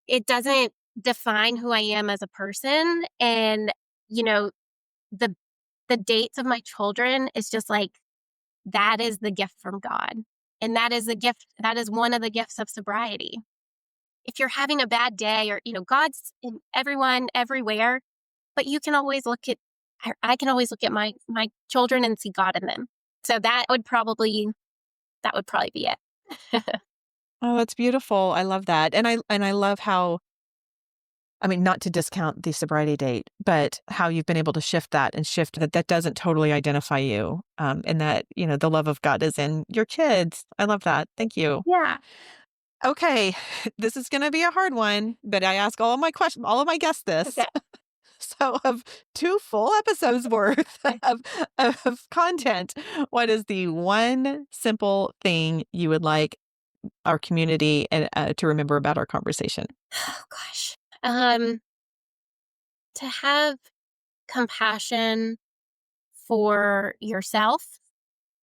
it doesn't define who I am as a person. And, you know, the the dates of my children is just like that is the gift from God. And that is the gift that is one of the gifts of sobriety. If you're having a bad day or, God's in everyone, everywhere, but you can always look at I can always look at my children and see God in them. So that would probably be it. Oh, that's beautiful. I love that. And I love how I mean, not to discount the sobriety date, but how you've been able to shift that and shift that doesn't totally identify you. And that, the love of God is in your kids. I love that. Thank you. Yeah. Okay. This is going to be a hard one, but I ask all of my guests this. Okay. So of 2 full episodes worth of content, what is the one simple thing you would like our community and to remember about our conversation? Oh gosh. To have compassion for yourself,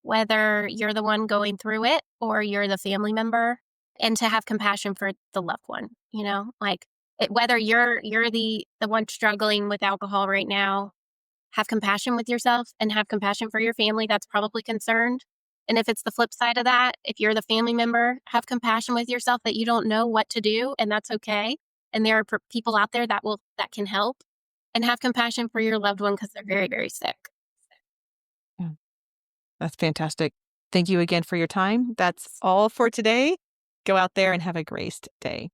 whether you're the one going through it or you're the family member, and to have compassion for the loved one, like whether you're the one struggling with alcohol right now, have compassion with yourself and have compassion for your family that's probably concerned. And if it's the flip side of that, if you're the family member, have compassion with yourself that you don't know what to do, and that's okay. And there are people out there that can help, and have compassion for your loved one because they're very, very sick. Yeah, that's fantastic. Thank you again for your time. That's all for today. Go out there and have a great day.